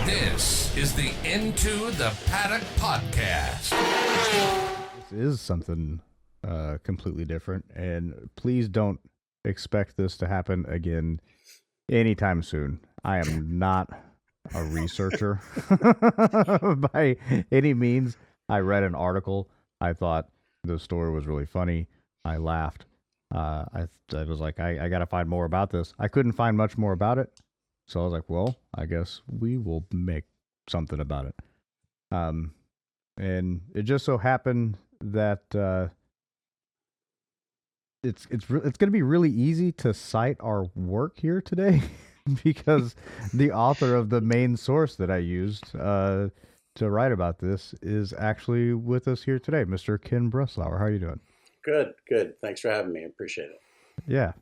This is the Into the Paddock Podcast. This is something completely different, and please don't expect this to happen again anytime soon. I am not a researcher by any means. I read an article. I thought the story was really funny. I laughed. I was like, I got to find more about this. I couldn't find much more about it. So I was like, well, I guess we will make something about it. And it just so happened that it's going to be really easy to cite our work here today because the author of the main source that I used to write about this is actually with us here today, Mr. Ken Breslauer. How are you doing? Good. Thanks for having me. I appreciate it. Yeah,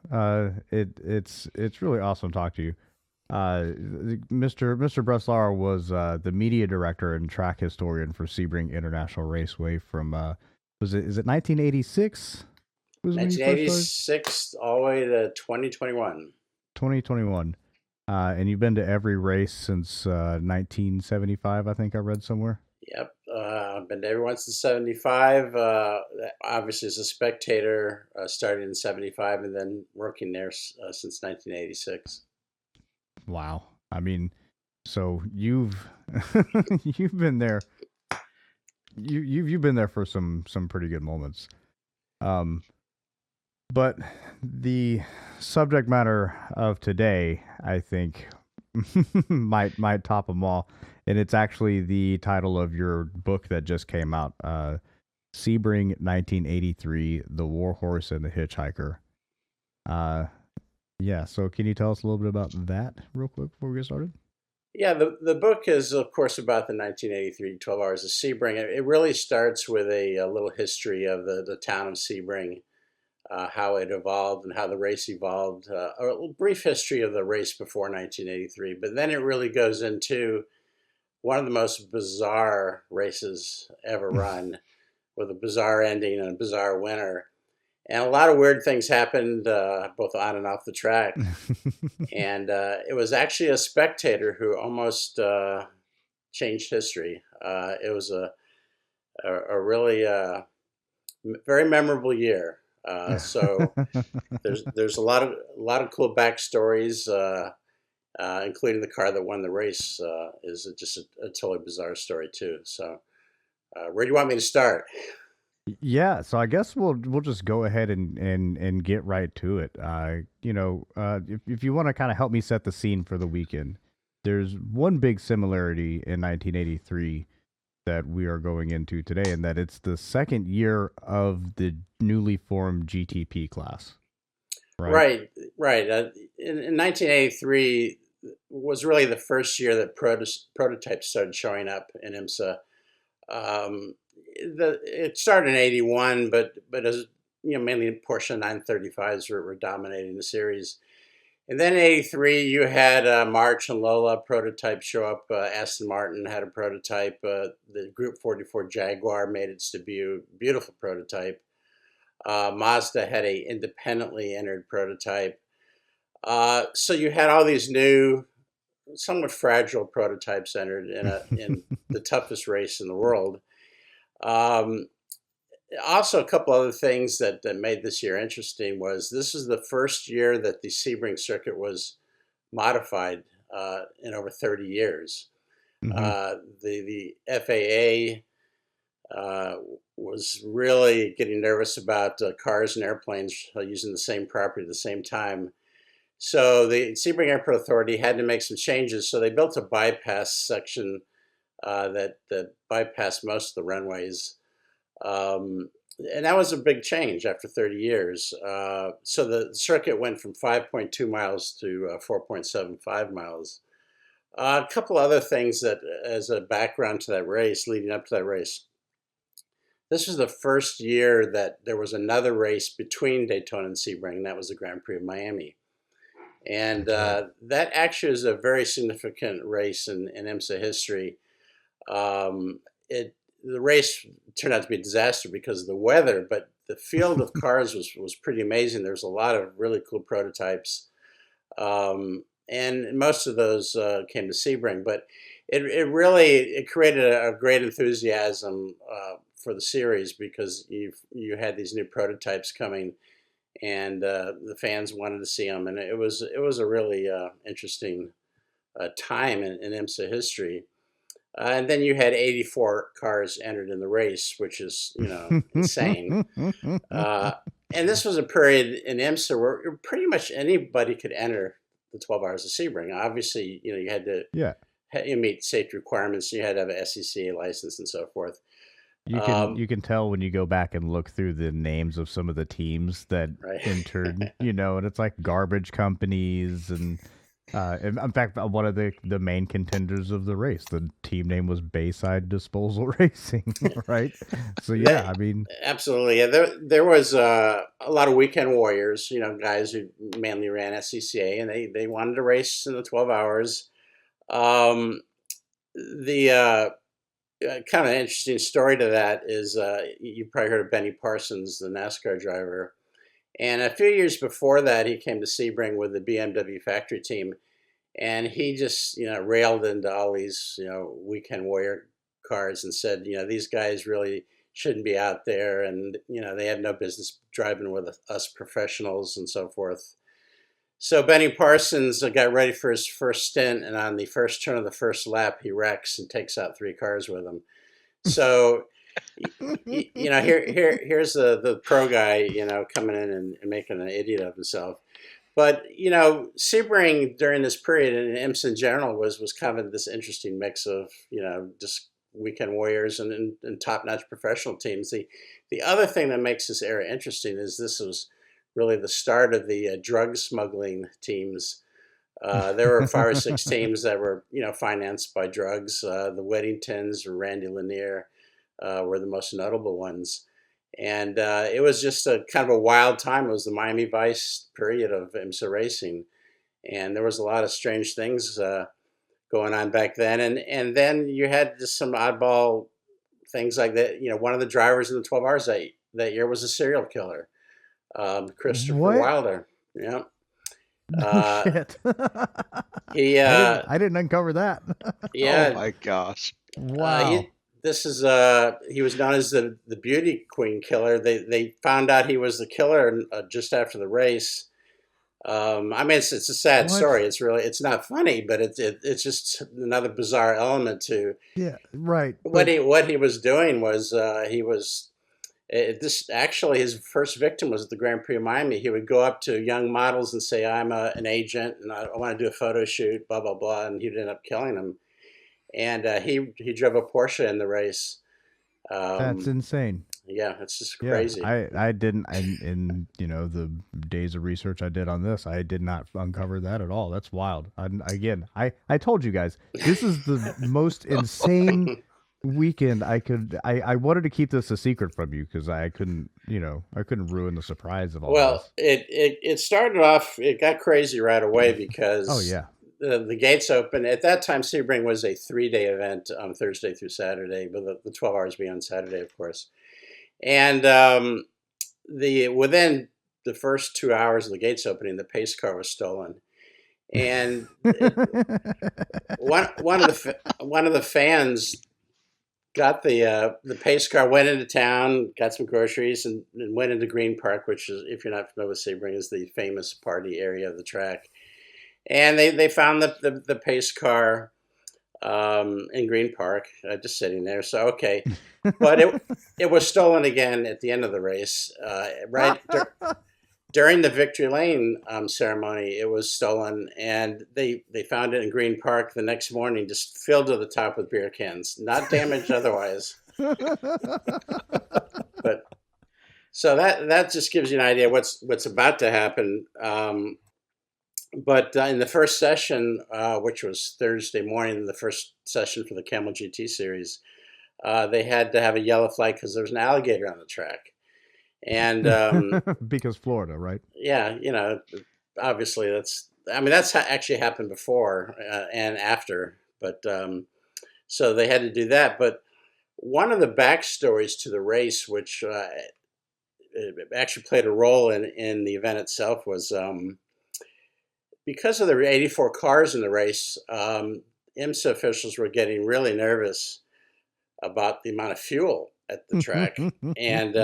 it's really awesome to talk to you. Mr. Breslauer was the media director and track historian for Sebring International Raceway from is it 1986? 1986 all the way to 2021. 2021. And you've been to every race since 1975, I think I read somewhere. Yep. I've been to every one since 75. Obviously, as a spectator, started in 75 and then working there since 1986. Wow. I mean, so you've you've been there. You've been there for some pretty good moments. But the subject matter of today, I think, might top them all, and it's actually the title of your book that just came out, Sebring 1983: The Warhorse and the Hitchhiker. Yeah, so can you tell us a little bit about that real quick before we get started? Yeah, the book is, of course, about the 1983 12 Hours of Sebring. It really starts with a little history of the town of Sebring, how it evolved and how the race evolved, a brief history of the race before 1983. But then it really goes into one of the most bizarre races ever run, with a bizarre ending and a bizarre winner. And a lot of weird things happened, both on and off the track. And it was actually a spectator who almost changed history. It was a really very memorable year. So there's a lot of cool backstories, including the car that won the race. Is just a totally bizarre story too. So where do you want me to start? Yeah, so I guess we'll just go ahead and get right to it. If you want to kind of help me set the scene for the weekend, there's one big similarity in 1983 that we are going into today, and that it's the second year of the newly formed GTP class. Right. In 1983 was really the first year that prototypes started showing up in IMSA. It started in 81, but as mainly Porsche 935s were dominating the series. And then in 83, you had March and Lola prototype show up. Aston Martin had a prototype. The Group 44 Jaguar made its debut. Beautiful prototype. Mazda had a independently entered prototype. So you had all these new, somewhat fragile prototypes entered in the toughest race in the world. Also, a couple other things that made this year interesting was this is the first year that the Sebring circuit was modified in over 30 years. Mm-hmm. The FAA was really getting nervous about cars and airplanes using the same property at the same time. So the Sebring Airport Authority had to make some changes. So they built a bypass section that bypassed most of the runways. And that was a big change after 30 years. So the circuit went from 5.2 miles to 4.75 miles. A couple other things that, as a background to that race, leading up to that race, this was the first year that there was another race between Daytona and Sebring, and that was the Grand Prix of Miami. And that actually is a very significant race in IMSA history. The race turned out to be a disaster because of the weather, but the field of cars was pretty amazing. There was a lot of really cool prototypes. and most of those came to Sebring. But it created a great enthusiasm for the series because you had these new prototypes coming, and the fans wanted to see them, and it was a really interesting time in IMSA history. And then you had 84 cars entered in the race, which is, insane. And this was a period in IMSA where pretty much anybody could enter the 12 Hours of Sebring. Obviously, you had to you meet safety requirements. You had to have an SCCA license and so forth. You can tell when you go back and look through the names of some of the teams that entered, and it's like garbage companies and in fact, one of the main contenders of the race, the team name was Bayside Disposal Racing, right? So yeah, I mean, absolutely. Yeah, there was a lot of weekend warriors, guys who mainly ran SCCA, and they wanted to race in the 12 hours. The kind of an interesting story to that is you probably heard of Benny Parsons, the NASCAR driver. And a few years before that, he came to Sebring with the BMW factory team, and he just, railed into all these, weekend warrior cars and said, these guys really shouldn't be out there, and they had no business driving with us professionals and so forth. So Benny Parsons got ready for his first stint, and on the first turn of the first lap, he wrecks and takes out 3 cars with him. So, here's the pro guy, coming in and making an idiot of himself. But, Sebring during this period, and IMSA in general, was kind of this interesting mix of, just weekend warriors and top-notch professional teams. The other thing that makes this era interesting is this was really the start of the drug smuggling teams. There were 5 or 6 teams that were, financed by drugs. The Weddingtons or Randy Lanier were the most notable ones. And it was just a kind of a wild time. It was the Miami Vice period of IMSA racing. And there was a lot of strange things going on back then. And then you had just some oddball things like that. One of the drivers in the 12 hours that year was a serial killer. Christopher Wilder. Yeah. Shit. I didn't uncover that. Yeah. Oh my gosh. Wow. This is he was known as the Beauty Queen Killer. They found out he was the killer just after the race. I mean, it's a sad story. It's not funny, but it's just another bizarre element to. Yeah. Right. What he was doing was he was. This actually, his first victim was at the Grand Prix of Miami. He would go up to young models and say, "I'm an agent, and I want to do a photo shoot." Blah blah blah, and he'd end up killing them. And he drove a Porsche in the race. That's insane. Yeah, it's just crazy. I didn't. In the days of research I did on this, I did not uncover that at all. That's wild. I told you guys this is the most insane weekend I wanted to keep this a secret from you because I couldn't ruin the surprise of all this. Well, it started off, it got crazy right away because the gates opened. At that time, Sebring was a 3-day event, Thursday through Saturday, but the 12 hours being on Saturday, of course. And within the first 2 hours of the gates opening, the pace car was stolen. And one of the fans got the pace car, went into town, got some groceries, and went into Green Park, which is, if you're not familiar with Sebring, is the famous party area of the track. And they found the pace car in Green Park, just sitting there. So, okay. But it was stolen again at the end of the race. During the Victory Lane ceremony, it was stolen, and they found it in Green Park the next morning, just filled to the top with beer cans, not damaged otherwise. But so that just gives you an idea what's about to happen. But in the first session, which was Thursday morning, the first session for the Camel GT series, they had to have a yellow flag because there was an alligator on the track. And because Florida, right? Yeah, obviously that's actually happened before and after. But so they had to do that. But one of the backstories to the race, which actually played a role in the event itself, was because of the 84 cars in the race, IMSA officials were getting really nervous about the amount of fuel at the track. And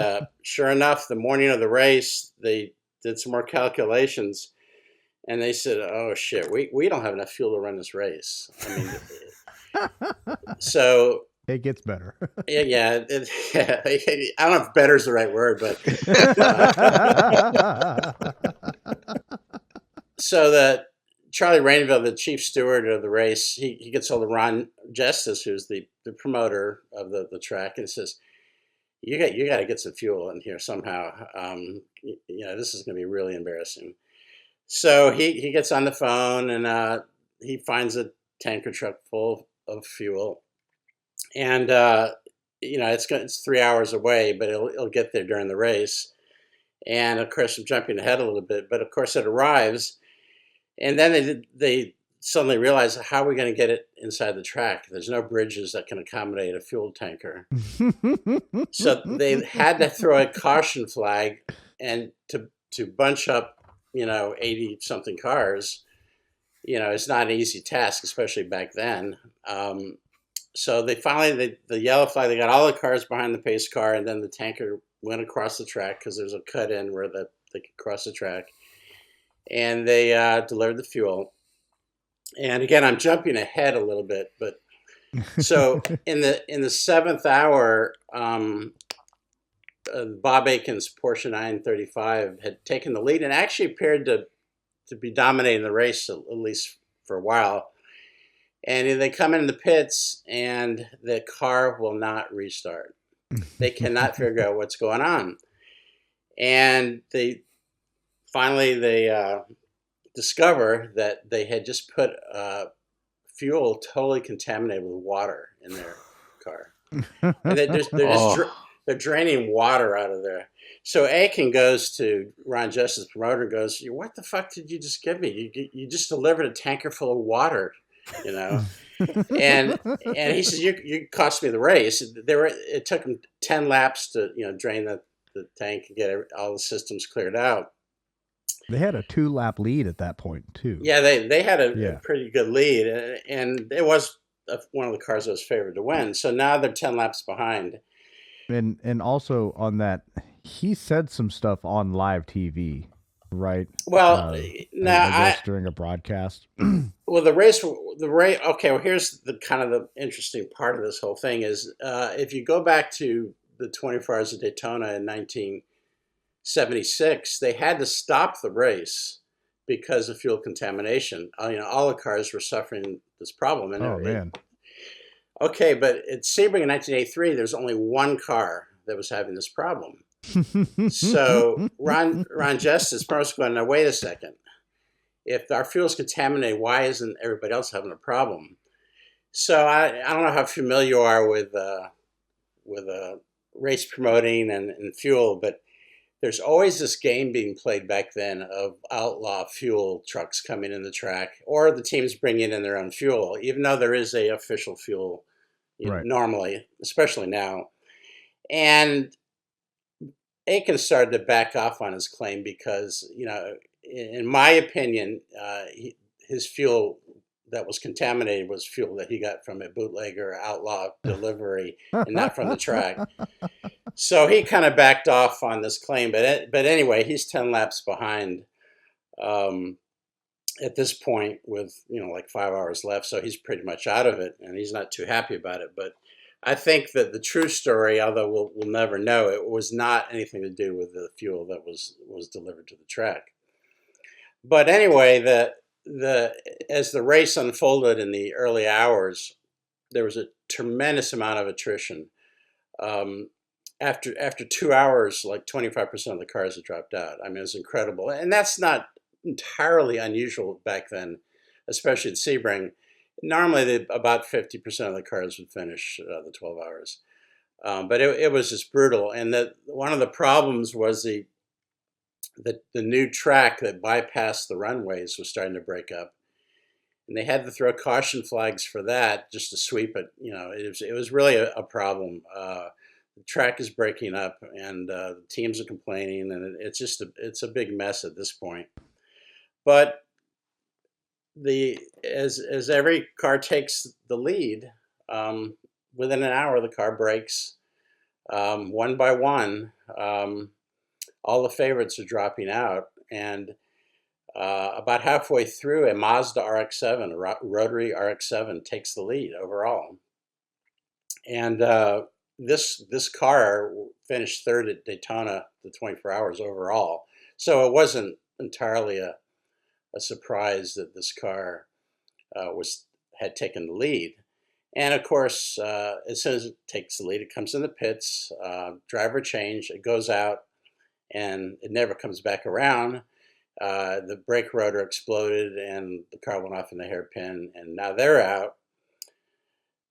sure enough, the morning of the race, they did some more calculations, and they said, "Oh shit, we don't have enough fuel to run this race." I mean, so it gets better. yeah. I don't know if "better" is the right word, but so that Charlie Rainville, the chief steward of the race, he gets hold of Ron Justice, who's the promoter of the track, and says, you got to get some fuel in here somehow. This is going to be really embarrassing. So he gets on the phone, and he finds a tanker truck full of fuel, and it's 3 hours away, but it'll get there during the race. And of course, I'm jumping ahead a little bit, but of course it arrives, and then they suddenly realize, how are we going to get it inside the track? There's no bridges that can accommodate a fuel tanker. So they had to throw a caution flag, and to bunch up, 80 something cars, it's not an easy task, especially back then. So they finally, the yellow flag, they got all the cars behind the pace car, and then the tanker went across the track because there's a cut in where they could cross the track, and they delivered the fuel. And again, I'm jumping ahead a little bit, but so in the seventh hour, Bob Aiken's Porsche 935 had taken the lead and actually appeared to be dominating the race, at least for a while. And they come into the pits, and the car will not restart. They cannot figure out what's going on, and they discover that they had just put fuel totally contaminated with water in their car. And they're draining water out of there. So Aiken goes to Ron Justice, promoter, and goes, "What the fuck did you just give me? You just delivered a tanker full of water, And he says, you cost me the race." It took them 10 laps to drain the tank and get all the systems cleared out. They had a 2-lap lead at that point too. Yeah, they had a pretty good lead, and it was one of the cars that was favored to win. So now they're 10 laps behind. And also on that, he said some stuff on live TV, right? Well, during a broadcast. Well, the race. Okay, well, here's the kind of the interesting part of this whole thing is if you go back to the 24 Hours of Daytona in 1976, they had to stop the race because of fuel contamination. All the cars were suffering this problem. And man. Okay, but at Sebring in 1983, there's only one car that was having this problem. So Ron Justice was going, "Now wait a second. If our fuel's contaminated, why isn't everybody else having a problem?" So I don't know how familiar you are with race promoting and fuel, but there's always this game being played back then of outlaw fuel trucks coming in the track, or the teams bringing in their own fuel, even though there is a official fuel normally, especially now. And Aiken started to back off on his claim because, in my opinion, his fuel that was contaminated was fuel that he got from a bootlegger outlaw delivery and not from the track. So he kind of backed off on this claim. But anyway, he's 10 laps behind at this point with, like 5 hours left. So he's pretty much out of it, and he's not too happy about it. But I think that the true story, although we'll never know, it was not anything to do with the fuel that was delivered to the track. But anyway, as the race unfolded in the early hours, there was a tremendous amount of attrition. After 2 hours, like 25% of the cars had dropped out. I mean, it was incredible, and that's not entirely unusual back then, especially at Sebring. Normally, about 50% of the cars would finish the 12 hours, but it was just brutal. And one of the problems was the new track that bypassed the runways was starting to break up, and they had to throw caution flags for that just to sweep it. It was really a problem. The track is breaking up, and the teams are complaining, and it's a big mess at this point. But as every car takes the lead, within an hour the car breaks, one by one. All the favorites are dropping out, and about halfway through, a Mazda RX-7, a rotary RX-7, takes the lead overall. And this car finished third at Daytona, the 24 Hours overall. So it wasn't entirely a surprise that this car had taken the lead. And of course, as soon as it takes the lead, it comes in the pits, driver change, it goes out, and it never comes back around. The brake rotor exploded, and the car went off in the hairpin, and now they're out.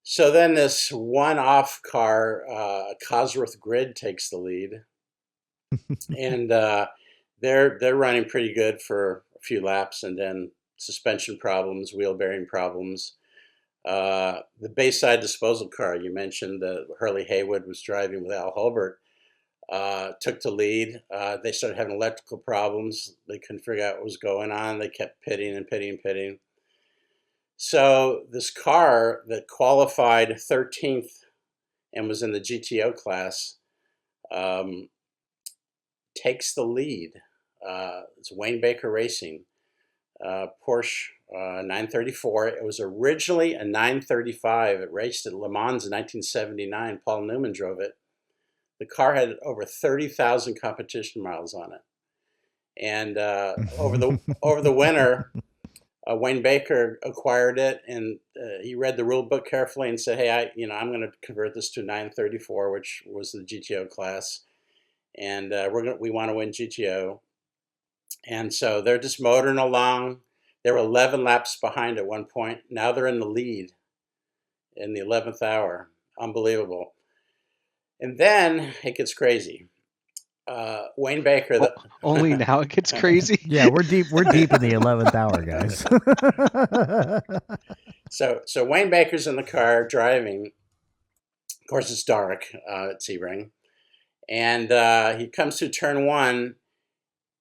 So then this one-off car, Cosworth Grid, takes the lead, and they're running pretty good for a few laps, and then suspension problems, wheel bearing problems. The Bayside disposal car you mentioned, Hurley Haywood was driving with Al Holbert, took the lead. They started having electrical problems. They couldn't figure out what was going on. They kept pitting and pitting and pitting. So this car that qualified 13th and was in the GTO class takes the lead. It's Wayne Baker Racing, Porsche 934. It was originally a 935. It raced at Le Mans in 1979. Paul Newman drove it. The car had over 30,000 competition miles on it. And over the winter, Wayne Baker acquired it, and he read the rule book carefully and said, "Hey, I'm going to convert this to 934, which was the GTO class, and we want to win GTO." And so they're just motoring along. They were 11 laps behind at one point. Now they're in the lead in the 11th hour. Unbelievable. And then it gets crazy. Wayne Baker. Only now it gets crazy. Yeah, we're deep in the 11th hour, guys. So Wayne Baker's in the car driving. Of course, it's dark at Sebring, and he comes to turn one,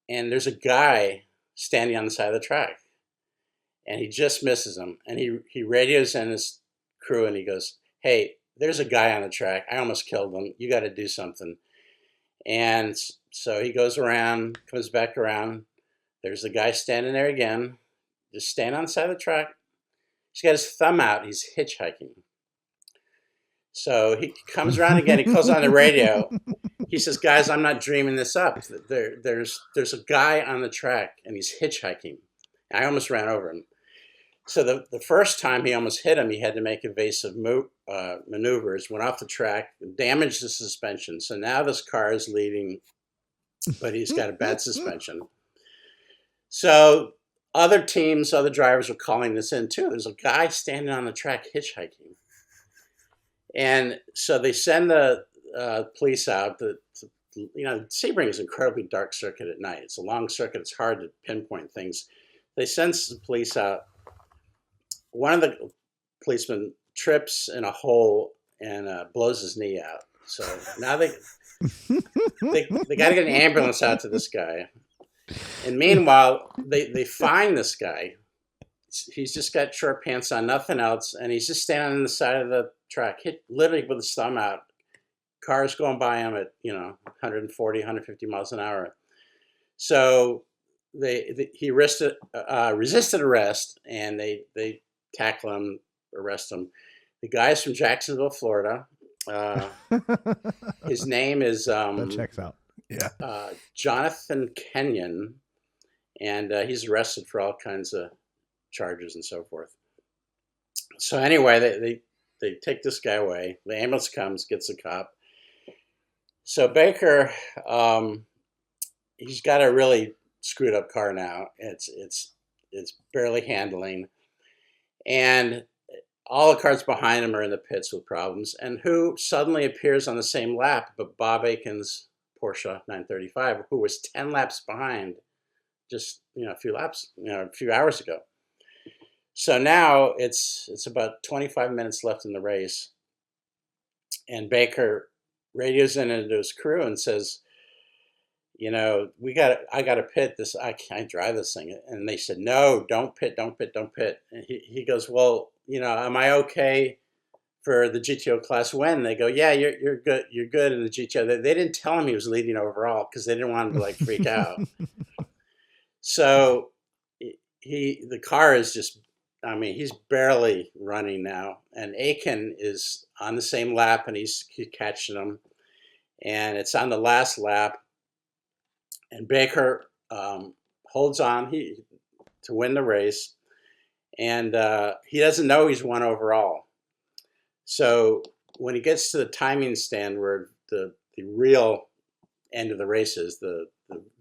and there's a guy standing on the side of the track, and he just misses him, and he radios in his crew, and he goes, "Hey, there's a guy on the track. I almost killed him. You got to do something." And so he goes around, comes back around. There's the guy standing there again, just standing on the side of the track. He's got his thumb out. He's hitchhiking. So he comes around again. He calls on the radio. He says, "Guys, I'm not dreaming this up. There's a guy on the track, and he's hitchhiking." I almost ran over him. So the first time he almost hit him, he had to make evasive maneuvers, went off the track, damaged the suspension. So now this car is leading, but he's got a bad suspension. So other teams, other drivers are calling this in too. There's a guy standing on the track hitchhiking. And so they send the police out. Sebring is an incredibly dark circuit at night. It's a long circuit. It's hard to pinpoint things. They send the police out. One of the policemen trips in a hole and blows his knee out. So now they got to get an ambulance out to this guy. And meanwhile, they find this guy. He's just got short pants on, nothing else, and he's just standing on the side of the track, literally with his thumb out. Cars going by him at 140, 150 miles an hour. So he resisted arrest, and they tackle him, arrest him. The guy's from Jacksonville, Florida. His name is that checks out. Yeah, Jonathan Kenyon, and he's arrested for all kinds of charges and so forth. So anyway, they take this guy away. The ambulance comes, gets a cop. So Baker, he's got a really screwed up car now. It's barely handling. And all the cars behind him are in the pits with problems. And who suddenly appears on the same lap but Bob Aiken's Porsche 935, who was 10 laps behind just a few hours ago. So now it's about 25 minutes left in the race. And Baker radios in into his crew and says, I got to pit this. I can't drive this thing. And they said, no, don't pit, don't pit, don't pit. And he goes, well, am I okay for the GTO class win? They go, yeah, you're good. You're good in the GTO. They didn't tell him he was leading overall because they didn't want him to like freak out. So the car is just, he's barely running now. And Aiken is on the same lap and he's catching him. And it's on the last lap. And Baker holds on to win the race. And he doesn't know he's won overall. So when he gets to the timing stand where the real end of the race is, the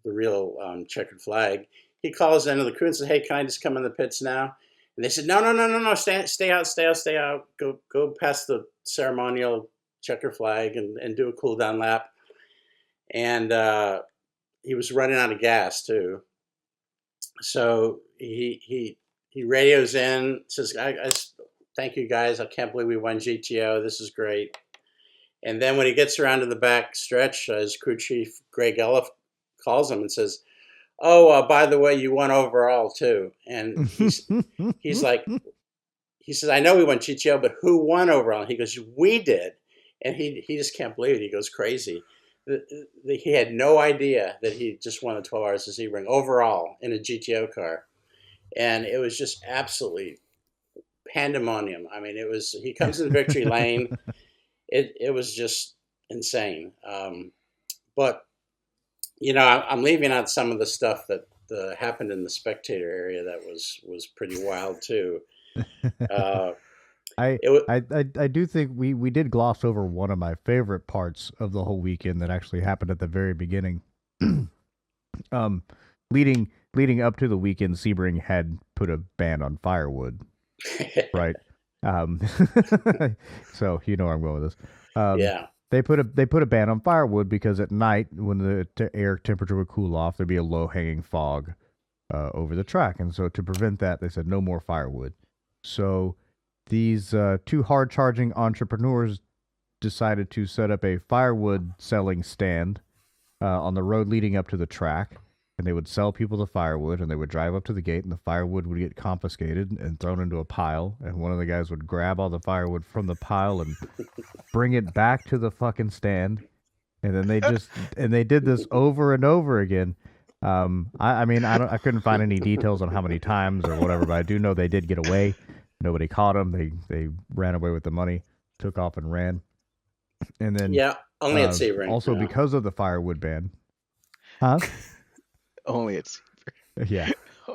real checkered flag, he calls into the crew and says, hey, can I just come in the pits now? And they said, no, stay out. Go past the ceremonial checker flag and do a cool down lap. And he was running out of gas too. So he radios in, says, I thank you guys. I can't believe we won GTO. This is great. And then when he gets around to the back stretch, his crew chief, Greg Elliff, calls him and says, oh, by the way, you won overall too. And he's like, he says, I know we won GTO, but who won overall? And he goes, we did. And he just can't believe it. He goes crazy. He had no idea that he just won the 12 Hours of Sebring overall in a GTO car. And it was just absolutely pandemonium. He comes in victory lane. It was just insane. But, I'm leaving out some of the stuff that happened in the Spectator area that was pretty wild too. I do think we did gloss over one of my favorite parts of the whole weekend that actually happened at the very beginning. Leading up to the weekend, Sebring had put a ban on firewood, right? So you know where I'm going with this. Yeah. They put a ban on firewood because at night when the air temperature would cool off, there'd be a low hanging fog over the track, and so to prevent that, they said no more firewood. So these two hard charging entrepreneurs decided to set up a firewood selling stand on the road leading up to the track. And they would sell people the firewood, and they would drive up to the gate, and the firewood would get confiscated and thrown into a pile. And one of the guys would grab all the firewood from the pile and bring it back to the fucking stand. And then they did this over and over again. I couldn't find any details on how many times or whatever, but I do know they did get away. Nobody caught them. They ran away with the money, took off and ran. And then only at Sebring. Also, because of the firewood ban, huh? Only at Sebring. Yeah.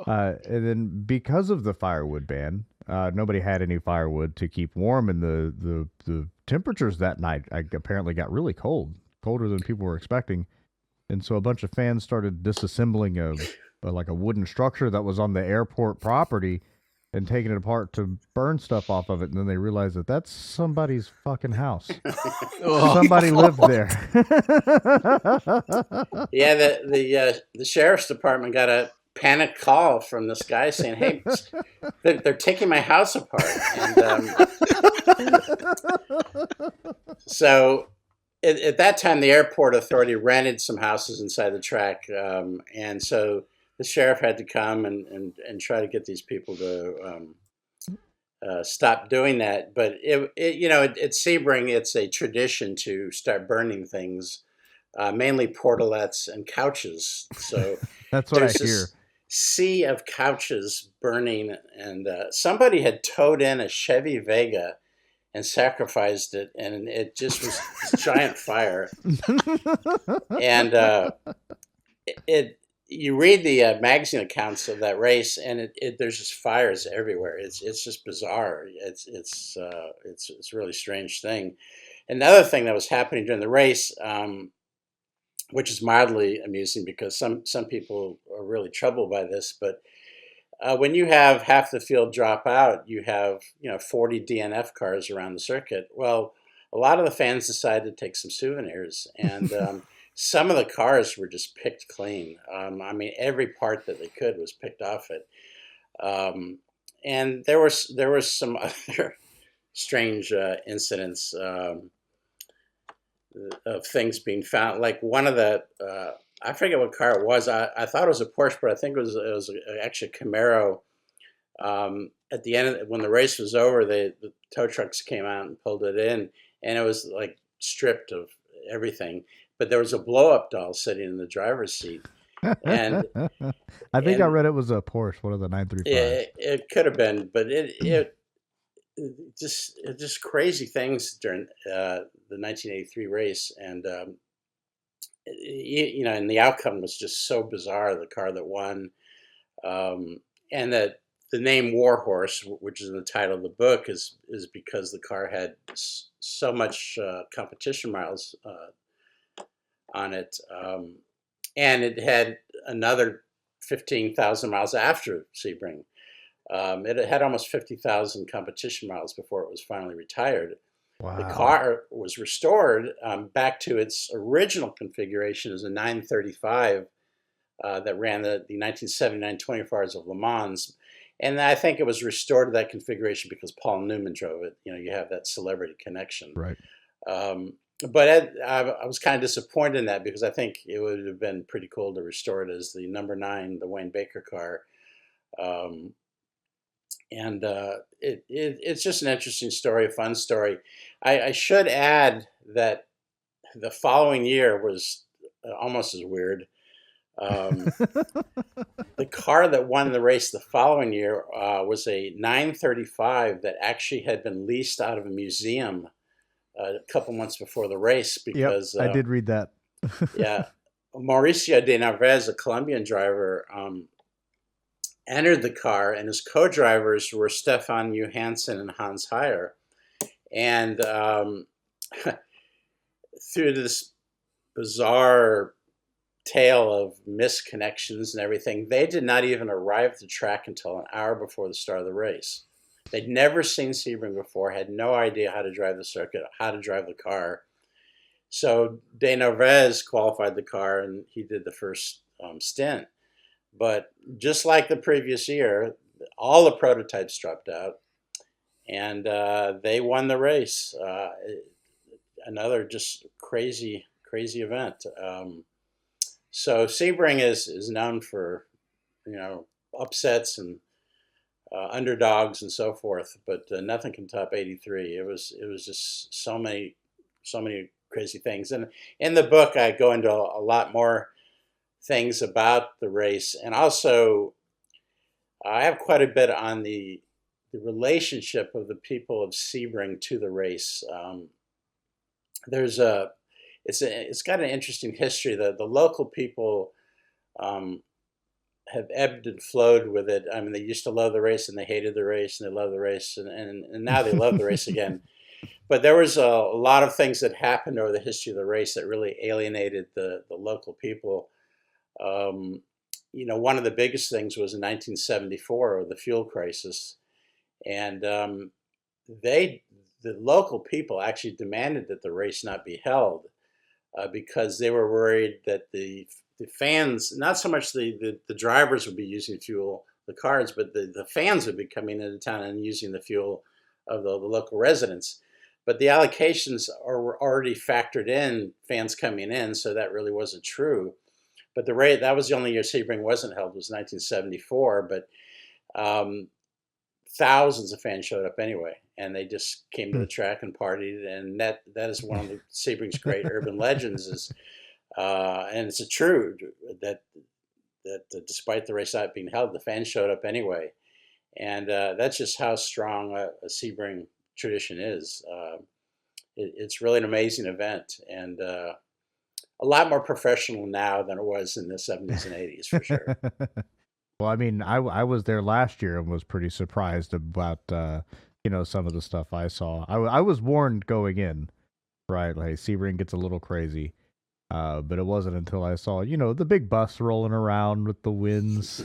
And then because of the firewood ban, nobody had any firewood to keep warm, and the temperatures that night apparently got really cold, colder than people were expecting. And so a bunch of fans started disassembling a wooden structure that was on the airport property and taking it apart to burn stuff off of it. And then they realized that that's somebody's fucking house. Somebody lived there. Yeah, the sheriff's department got a panic call from this guy saying, hey, they're taking my house apart. And so at that time, the airport authority rented some houses inside the track. And so the sheriff had to come and try to get these people to stop doing that. But at Sebring, it's a tradition to start burning things, mainly portalettes and couches. So that's what I hear. This sea of couches burning, and somebody had towed in a Chevy Vega and sacrificed it, and it just was this giant fire. And you read the magazine accounts of that race, and there's just fires everywhere. It's just bizarre. It's a really strange thing. Another thing that was happening during the race, which is mildly amusing because some people are really troubled by this, but when you have half the field drop out, you have 40 DNF cars around the circuit. Well, a lot of the fans decided to take some souvenirs, and some of the cars were just picked clean. Every part that they could was picked off it. And there were some other strange incidents of things being found. Like one of the I forget what car it was. I thought it was a Porsche, but I think it was actually a Camaro. At the end, when the race was over, the tow trucks came out and pulled it in, and it was like stripped of everything. But there was a blow up doll sitting in the driver's seat, and I think I and read it was a Porsche, one of the 935s. it could have been, but it just crazy things during the 1983 race, and and the outcome was just so bizarre. The car that won, and that the name Warhorse, which is in the title of the book, is because the car had so much competition miles on it, and it had another 15,000 miles after Sebring. It had almost 50,000 competition miles before it was finally retired. Wow. The car was restored back to its original configuration as a 935 that ran the 1979 24 Hours of Le Mans. And I think it was restored to that configuration because Paul Newman drove it. You have that celebrity connection. Right. But I was kind of disappointed in that because I think it would have been pretty cool to restore it as the number 9, the Wayne Baker car. It's just an interesting story, a fun story. I should add that the following year was almost as weird. The car that won the race the following year was a 935 that actually had been leased out of a museum a couple months before the race because I did read that. yeah, Mauricio de Narvaez, a Colombian driver, entered the car, and his co-drivers were Stefan Johansson and Hans Heyer. And through this bizarre tale of misconnections and everything, they did not even arrive at the track until an hour before the start of the race. They'd never seen Sebring before, had no idea how to drive the circuit, how to drive the car. So De Narvaez qualified the car, and he did the first stint. But just like the previous year, all the prototypes dropped out, and they won the race. Another just crazy event. So Sebring is known for, upsets and underdogs and so forth, but nothing can top '83. It was just so many crazy things. And in the book, I go into a lot more things about the race, and also I have quite a bit on the relationship of the people of Sebring to the race. It's got an interesting history. The local people have ebbed and flowed with it. I mean, they used to love the race, and they hated the race, and they love the race, and now they love the race again. But there was a lot of things that happened over the history of the race that really alienated the local people. One of the biggest things was in 1974, the fuel crisis, and the local people actually demanded that the race not be held because they were worried that the fans, not so much the drivers would be using fuel, the cars, but the fans would be coming into town and using the fuel of the local residents. But the allocations were already factored in fans coming in, so that really wasn't true. But that was the only year Sebring wasn't held, was 1974. But thousands of fans showed up anyway, and they just came to the track and partied. And that is one of the Sebring's great urban legends. And it's true that despite the race not being held, the fans showed up anyway. And that's just how strong a Sebring tradition is. It's really an amazing event, and a lot more professional now than it was in the 70s and 80s, for sure. Well, I mean, I was there last year and was pretty surprised about some of the stuff I saw. I was warned going in, right? Like Sebring gets a little crazy, but it wasn't until I saw the big bus rolling around with the Winds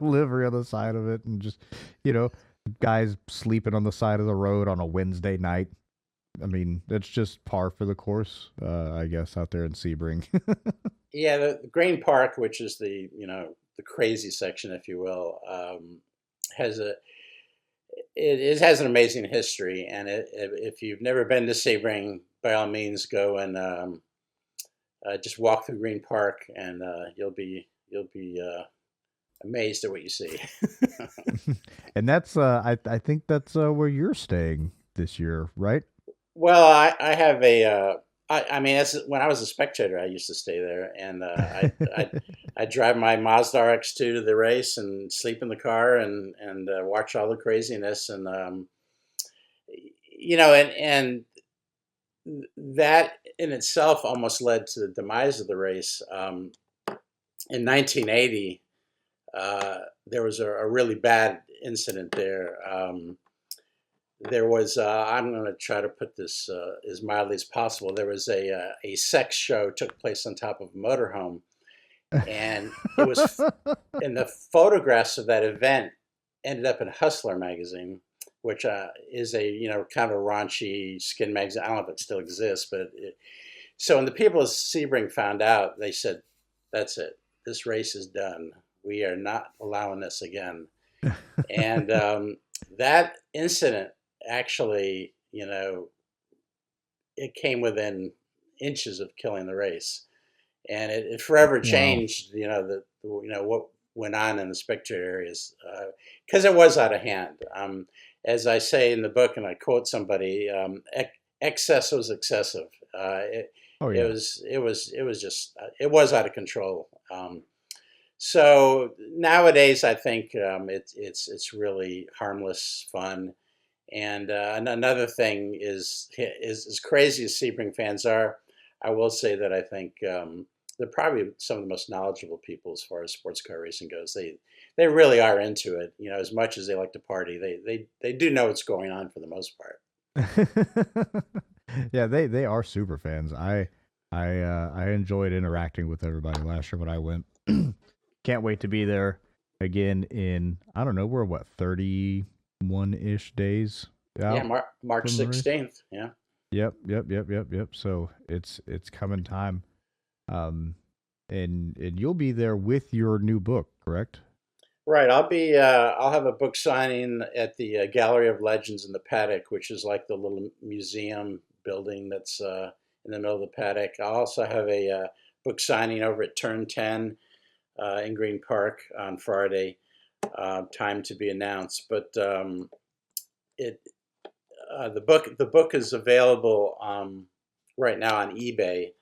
livery on the side of it, and just guys sleeping on the side of the road on a Wednesday night. I mean, it's just par for the course, I guess, out there in Sebring. Yeah, the Green Park, which is the crazy section, if you will, has an amazing history. And if you've never been to Sebring, by all means go and just walk through Green Park, and you'll be amazed at what you see. And that's I think that's where you're staying this year, right? Well, I have a. I mean, when I was a spectator, I used to stay there, and I drive my Mazda RX-2 to the race and sleep in the car and watch all the craziness, and and that in itself almost led to the demise of the race. In 1980, there was a really bad incident there. There was, I'm going to try to put this as mildly as possible. There was a sex show took place on top of a motorhome, and it was, and the photographs of that event ended up in Hustler magazine, which is a kind of a raunchy skin magazine. I don't know if it still exists, but so when the people of Sebring found out, they said, "That's it. This race is done. We are not allowing this again." And that incident actually, it came within inches of killing the race, and it forever changed. What went on in the Spectator areas because it was out of hand. As I say in the book, and I quote somebody, excess was excessive. It was just it was out of control. So nowadays, I think it's really harmless fun. And another thing is as crazy as Sebring fans are, I will say that I think they're probably some of the most knowledgeable people as far as sports car racing goes. They really are into it. As much as they like to party, they do know what's going on for the most part. Yeah, they are super fans. I enjoyed interacting with everybody last year when I went. Can't wait to be there again in, I don't know, we're what, 31-ish days out? Yeah, March 16th. Yeah. Yep. So it's coming time. And you'll be there with your new book, correct? Right. I'll have a book signing at the Gallery of Legends in the Paddock, which is like the little museum building that's in the middle of the paddock. I'll also have a book signing over at Turn 10 in Green Park on Friday. Time to be announced. But the book is available right now on eBay.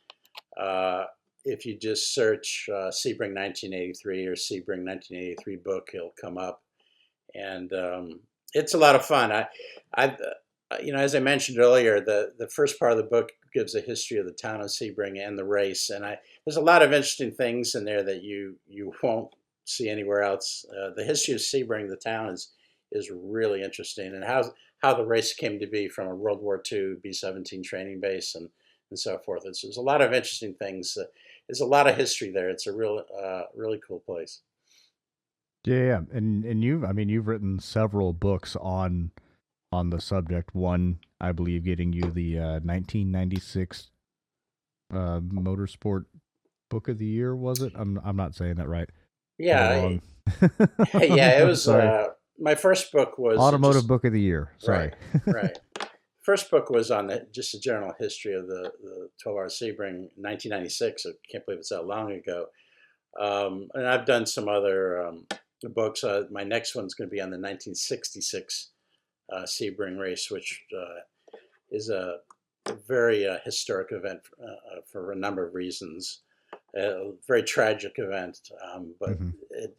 If you just search Sebring 1983 or Sebring 1983 book, it'll come up, and it's a lot of fun. As I mentioned earlier, the first part of the book gives a history of the town of Sebring and the race, and there's a lot of interesting things in there that you won't see anywhere else. The history of Sebring, the town, is really interesting, and how the race came to be from a World War II B-17 training base and so forth. There's a lot of interesting things. There's a lot of history there. It's a really cool place. Yeah, and you've written several books on the subject. One, I believe, getting you the 1996 Motorsport Book of the Year, was it? I'm not saying that right. Yeah, yeah. It was my first book was Automotive Book of the Year. Sorry, right. First book was on just a general history of the 12 Hours of Sebring, 1996. I can't believe it's that long ago. And I've done some other books. My next one's going to be on the 1966 Sebring race, which is a very historic event for a number of reasons. A very tragic event, but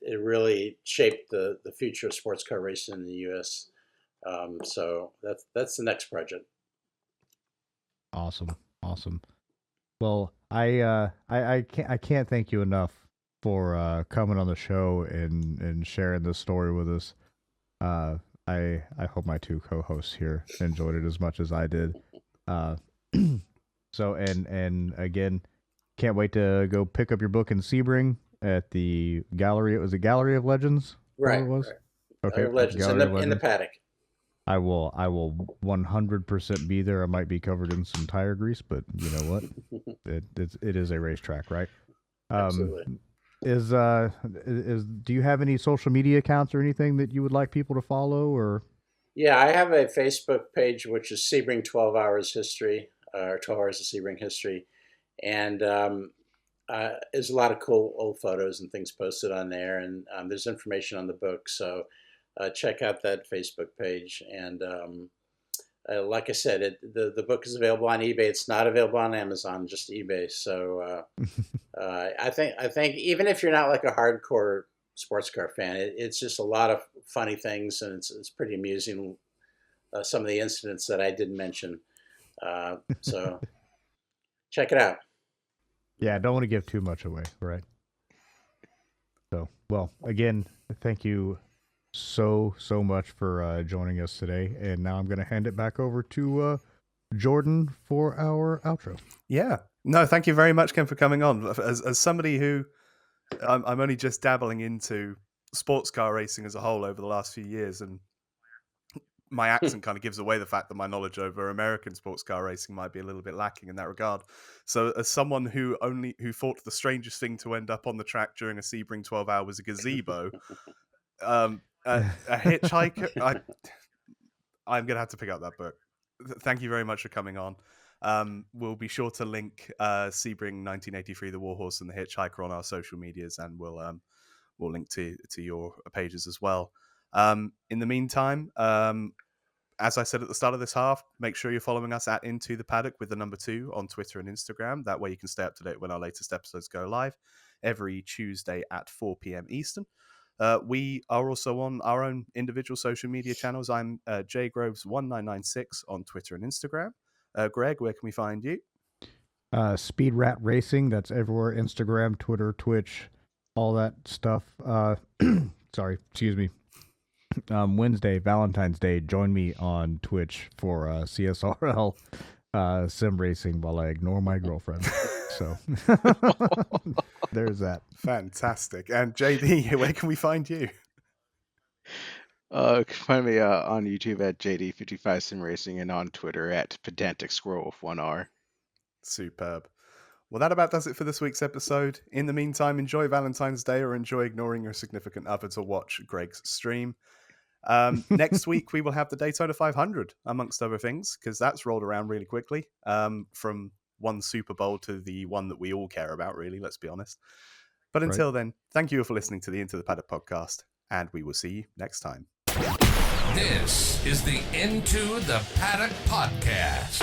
it really shaped the future of sports car racing in the U.S. So that's the next project. Awesome. Well, I can't thank you enough for coming on the show and sharing this story with us. I hope my two co-hosts here enjoyed it as much as I did. So and again, can't wait to go pick up your book in Sebring at the gallery. It was a Gallery of Legends. Right. It was? Right. Okay. Legends in the paddock. I will 100% be there. I might be covered in some tire grease, but you know what? it is a racetrack, right? Absolutely. Do you have any social media accounts or anything that you would like people to follow, or? Yeah, I have a Facebook page which is Sebring 12 Hours History, or 12 Hours of Sebring History, And there's a lot of cool old photos and things posted on there, and there's information on the book. So check out that Facebook page. And like I said, the book is available on eBay. It's not available on Amazon, just eBay. So I think even if you're not like a hardcore sports car fan, it's just a lot of funny things, and it's pretty amusing. Some of the incidents that I didn't mention. So check it out. Yeah, I don't want to give too much away, right? So, well, again, thank you so much for joining us today. And now I'm going to hand it back over to Jordan for our outro. Yeah. No, thank you very much, Ken, for coming on. As somebody who I'm only just dabbling into sports car racing as a whole over the last few years, and my accent kind of gives away the fact that my knowledge over American sports car racing might be a little bit lacking in that regard. So as someone who thought the strangest thing to end up on the track during a Sebring 12 hour was a gazebo, a hitchhiker, I'm going to have to pick up that book. Thank you very much for coming on. We'll be sure to link Sebring 1983, The Warhorse and the Hitchhiker on our social medias, and we'll link to your pages as well. In the meantime, as I said at the start of this half, make sure you're following us at Into The Paddock with the number 2 on Twitter and Instagram. That way you can stay up to date when our latest episodes go live every Tuesday at 4 p.m. Eastern. We are also on our own individual social media channels. I'm jgroves1996 on Twitter and Instagram. Greg, where can we find you? Speed Rat Racing, that's everywhere. Instagram, Twitter, Twitch, all that stuff. Sorry, excuse me. Wednesday, Valentine's Day, join me on Twitch for CSRL sim racing while I ignore my girlfriend. So there's that. Fantastic. And JD, where can we find you? You can find me on YouTube at JD55 Sim Racing and on Twitter at Pedantic Squirrel with 1R. Superb. Well, that about does it for this week's episode. In the meantime, enjoy Valentine's Day or enjoy ignoring your significant other to watch Greg's stream. Next week, we will have the Daytona 500, amongst other things, because that's rolled around really quickly from one Super Bowl to the one that we all care about, really, let's be honest. But until then, thank you for listening to the Into the Paddock podcast, and we will see you next time. This is the Into the Paddock Podcast.